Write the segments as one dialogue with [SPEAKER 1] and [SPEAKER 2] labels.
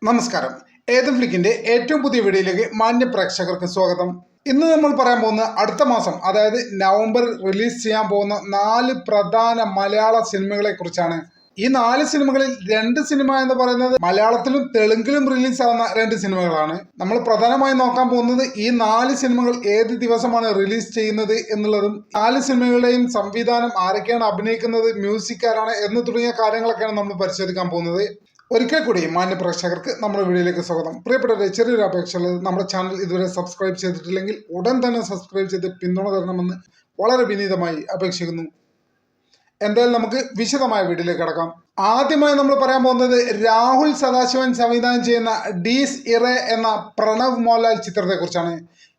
[SPEAKER 1] നമസ്കാരം. ഏതൻ ഫ്ലിക്കിന്റെ ഏറ്റവും പുതിയ വീഡിയോയിലേക്ക് മാന്യ പ്രേക്ഷകർക്ക് സ്വാഗതം. ഇന്ന് നമ്മൾ പറയാൻ പോകുന്ന അടുത്ത മാസം അതായത് നവംബറിൽ റിലീസ് ചെയ്യാൻ പോകുന്ന 4 പ്രധാന മലയാള സിനിമകളെ കുറിച്ചാണ്. ഈ 4 സിനിമകളിൽ 2 സിനിമ എന്ന് പറയുന്നത് മലയാളത്തിലും തെലുങ്കിലും റിലീസാവുന്ന 2 സിനിമകളാണ്. നമ്മൾ പ്രധാനമായും നോക്കാൻ പോകുന്നത് ഈ 4 സിനിമകൾ ഏത് ദിവസമാണ് റിലീസ് ചെയ്യുന്നത് എന്നുള്ളതും 4 സിനിമകളുടെയും സംവിധാനം, ആരൊക്കെയാണ് അഭിനയിക്കുന്നത്, മ്യൂസിക് ആരാണ് എന്ന് തുടങ്ങിയ കാര്യങ്ങളൊക്കെയാണ് നമ്മൾ പരിശോധിക്കാൻ പോകുന്നത്. ഒരിക്കൽ കൂടി മാന്യ പ്രേക്ഷകർക്ക് നമ്മുടെ വീഡിയോയിലേക്ക് സ്വാഗതം. പ്രിയപ്പെട്ടവരെ, ചെറിയൊരു അപേക്ഷയുള്ളത്, നമ്മുടെ ചാനൽ ഇതുവരെ സബ്സ്ക്രൈബ് ചെയ്തിട്ടില്ലെങ്കിൽ ഉടൻ തന്നെ സബ്സ്ക്രൈബ് ചെയ്ത് പിന്തുണ തരണമെന്ന് വളരെ വിനീതമായി അപേക്ഷിക്കുന്നു. എന്തായാലും നമുക്ക് വിശദമായ വീഡിയോയിലേക്ക് കടക്കാം. ആദ്യമായി നമ്മൾ പറയാൻ പോകുന്നത് രാഹുൽ സദാശിവൻ സംവിധാനം ചെയ്യുന്ന ഡീസ് ഇറെ എന്ന പ്രണവ് മോഹൻലാൽ ചിത്രത്തെക്കുറിച്ചാണ്.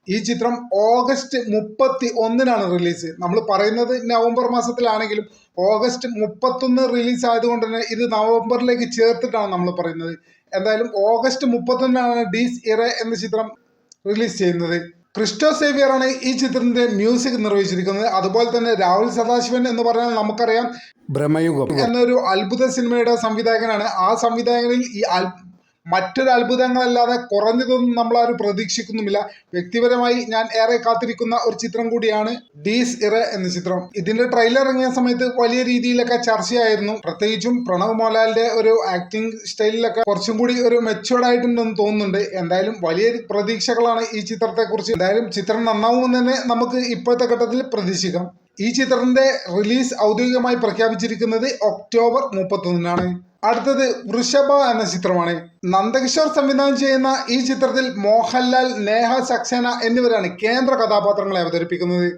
[SPEAKER 1] ഈ ചിത്രം ഓഗസ്റ്റ് 31-നാണ് റിലീസ്. നമ്മൾ പറയുന്നത് നവംബർ മാസത്തിലാണെങ്കിലും ഓഗസ്റ്റ് 31 റിലീസ് ആയതുകൊണ്ട് തന്നെ ഇത് നവംബറിലേക്ക് ചേർത്തിട്ടാണ് നമ്മൾ പറയുന്നത്. എന്തായാലും ഓഗസ്റ്റ് 31-നാണ് ഡീസ് ഇറെ എന്ന ചിത്രം റിലീസ് ചെയ്യുന്നത്. ക്രിസ്റ്റോ സേവിയർ ആണ് ഈ ചിത്രത്തിന്റെ മ്യൂസിക് നിർവഹിച്ചിരിക്കുന്നത്. അതുപോലെ തന്നെ രാഹുൽ സദാശിവൻ എന്ന് പറഞ്ഞാൽ നമുക്കറിയാം ബ്രഹ്മയുഗം എന്നൊരു അത്ഭുത സിനിമയുടെ സംവിധായകനാണ്. ആ സംവിധായകനിൽ ഈ മറ്റൊരു അത്ഭുതങ്ങളല്ലാതെ കുറഞ്ഞതൊന്നും നമ്മളാരും പ്രതീക്ഷിക്കുന്നുമില്ല. വ്യക്തിപരമായി ഞാൻ ഏറെ കാത്തിരിക്കുന്ന ഒരു ചിത്രം കൂടിയാണ് ഡീസ് ഇറെ എന്ന ചിത്രം. ഇതിന്റെ ട്രെയിലർ ഇറങ്ങിയ സമയത്ത് വലിയ രീതിയിലൊക്കെ ചർച്ചയായിരുന്നു. പ്രത്യേകിച്ചും പ്രണവ് മോഹൻലാലിന്റെ ഒരു ആക്ടിങ് സ്റ്റൈലിലൊക്കെ കുറച്ചും കൂടി ഒരു മെച്ചുവേർഡ് ആയിട്ടുണ്ടെന്ന് തോന്നുന്നുണ്ട്. എന്തായാലും വലിയ പ്രതീക്ഷകളാണ് ഈ ചിത്രത്തെ കുറിച്ച്. എന്തായാലും ചിത്രം നന്നാവുമെന്ന് തന്നെ നമുക്ക് ഇപ്പോഴത്തെ ഘട്ടത്തിൽ പ്രതീക്ഷിക്കാം. ഈ ചിത്രത്തിന്റെ റിലീസ് ഔദ്യോഗികമായി പ്രഖ്യാപിച്ചിരിക്കുന്നത് ഒക്ടോബർ 31-നാണ്. അടുത്തത് വൃഷഭ എന്ന ചിത്രമാണ്. നന്ദകിഷോർ സംവിധാനം ചെയ്യുന്ന ഈ ചിത്രത്തിൽ മോഹൻലാൽ, നേഹ സക്സേന എന്നിവരാണ് കേന്ദ്ര കഥാപാത്രങ്ങളെ അവതരിപ്പിക്കുന്നത്.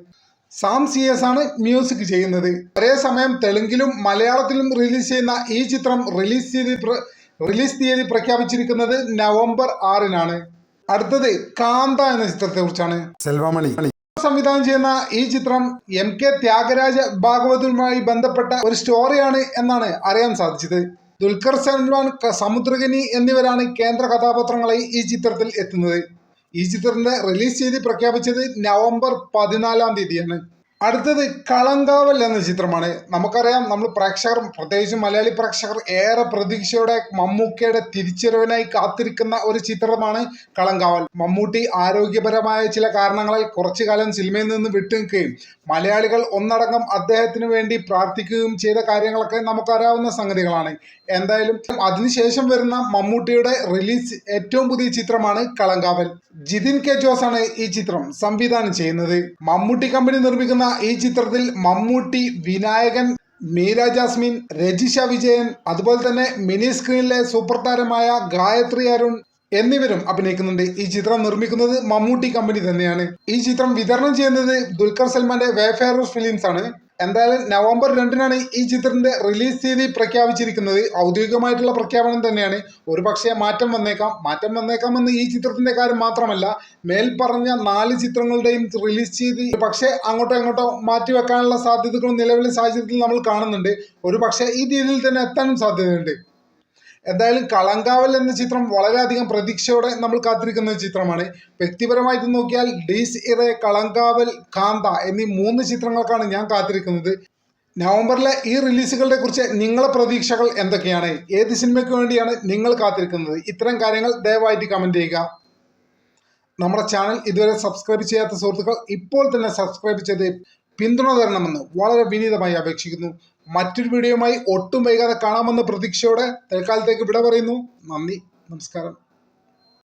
[SPEAKER 1] സാം CS ആണ് മ്യൂസിക് ചെയ്യുന്നത്. ഒരേ സമയം തെലുങ്കിലും മലയാളത്തിലും റിലീസ് ചെയ്യുന്ന ഈ ചിത്രം റിലീസ് തീയതി പ്രഖ്യാപിച്ചിരിക്കുന്നത് നവംബർ 6-നാണ്. അടുത്തത് കാന്ത എന്ന ചിത്രത്തെ കുറിച്ചാണ്. സെൽവമണി സംവിധാനം ചെയ്യുന്ന ഈ ചിത്രം MK ത്യാഗരാജ ഭാഗവതുമായി ബന്ധപ്പെട്ട ഒരു സ്റ്റോറിയാണ് എന്നാണ് അറിയാൻ സാധിച്ചത്. ദുൽഖർ സൽമാൻ, സമുദ്രകനി എന്നിവരാണ് കേന്ദ്ര കഥാപാത്രങ്ങളായി ഈ ചിത്രത്തിൽ എത്തുന്നത്. ഈ ചിത്രത്തിന്റെ റിലീസ് തീയതി പ്രഖ്യാപിച്ചത് നവംബർ 14-ാം തീയതിയാണ്. അടുത്തത് കളങ്കാവൽ എന്ന ചിത്രമാണ്. നമുക്കറിയാം, നമ്മൾ പ്രേക്ഷകർ, പ്രത്യേകിച്ചും മലയാളി പ്രേക്ഷകർ ഏറെ പ്രതീക്ഷയോടെ മമ്മൂക്കയുടെ തിരിച്ചുവരവിനായി കാത്തിരിക്കുന്ന ഒരു ചിത്രമാണ് കളങ്കാവൽ. മമ്മൂട്ടി ആരോഗ്യപരമായ ചില കാരണങ്ങളാൽ കുറച്ചു കാലം സിനിമയിൽ നിന്ന് വിട്ടുനിൽക്കുകയും മലയാളികൾ ഒന്നടങ്കം അദ്ദേഹത്തിന് വേണ്ടി പ്രാർത്ഥിക്കുകയും ചെയ്ത കാര്യങ്ങളൊക്കെ നമുക്കറിയാവുന്ന സംഗതികളാണ്. എന്തായാലും അതിനുശേഷം വരുന്ന മമ്മൂട്ടിയുടെ റിലീസ് ഏറ്റവും പുതിയ ചിത്രമാണ് കളങ്കാവൽ. ജിതിൻ കെ ജോസ് ആണ് ഈ ചിത്രം സംവിധാനം ചെയ്യുന്നത്. മമ്മൂട്ടി കമ്പനി നിർമ്മിക്കുന്ന ഈ ചിത്രത്തിൽ മമ്മൂട്ടി, വിനായകൻ, മീര ജാസ്മിൻ, രജിഷ വിജയൻ, അതുപോലെ തന്നെ മിനി സ്ക്രീനിലെ സൂപ്പർ താരമായ ഗായത്രി അരുൺ എന്നിവരും അഭിനയിക്കുന്നുണ്ട്. ഈ ചിത്രം നിർമ്മിക്കുന്നത് മമ്മൂട്ടി കമ്പനി തന്നെയാണ്. ഈ ചിത്രം വിതരണം ചെയ്യുന്നത് ദുൽഖർ സൽമാന്റെ വേഫെയർ ഫിലിംസ് ആണ്. എന്തായാലും നവംബർ 2-നാണ് ഈ ചിത്രത്തിന്റെ റിലീസ് തീയതി പ്രഖ്യാപിച്ചിരിക്കുന്നത്. ഔദ്യോഗികമായിട്ടുള്ള പ്രഖ്യാപനം തന്നെയാണ്. ഒരു പക്ഷേ മാറ്റം വന്നേക്കാമെന്ന് ഈ ചിത്രത്തിന്റെ കാര്യം മാത്രമല്ല, മേൽപ്പറഞ്ഞ 4 ചിത്രങ്ങളുടെയും റിലീസ് തീയതി പക്ഷേ അങ്ങോട്ടോ മാറ്റിവെക്കാനുള്ള സാധ്യതകളും നിലവിലെ സാഹചര്യത്തിൽ നമ്മൾ കാണുന്നുണ്ട്. ഒരു പക്ഷേ ഈ തീയതിയിൽ തന്നെ എത്താനും സാധ്യതയുണ്ട്. എന്തായാലും കളങ്കാവൽ എന്ന ചിത്രം വളരെയധികം പ്രതീക്ഷയോടെ നമ്മൾ കാത്തിരിക്കുന്ന ചിത്രമാണ്. വ്യക്തിപരമായിട്ട് നോക്കിയാൽ ഡീസ് ഇറെ, കളങ്കാവൽ, കാന്ത എന്നീ 3 ചിത്രങ്ങൾക്കാണ് ഞാൻ കാത്തിരിക്കുന്നത്. നവംബറിലെ ഈ റിലീസുകളെ കുറിച്ച് നിങ്ങളെ പ്രതീക്ഷകൾ എന്തൊക്കെയാണ്? ഏത് സിനിമയ്ക്ക് വേണ്ടിയാണ് നിങ്ങൾ കാത്തിരിക്കുന്നത്? ഇത്തരം കാര്യങ്ങൾ ദയവായിട്ട് കമന്റ് ചെയ്യുക. നമ്മുടെ ചാനൽ ഇതുവരെ സബ്സ്ക്രൈബ് ചെയ്യാത്ത സുഹൃത്തുക്കൾ ഇപ്പോൾ തന്നെ സബ്സ്ക്രൈബ് ചെയ്ത് പിന്തുണ തരണമെന്ന് വളരെ വിനീതമായി അപേക്ഷിക്കുന്നു. മറ്റൊരു വീഡിയോയുമായി ഒട്ടും വൈകാതെ കാണാമെന്ന പ്രതീക്ഷയോടെ തൽക്കാലത്തേക്ക് വിട പറയുന്നു. നന്ദി, നമസ്കാരം.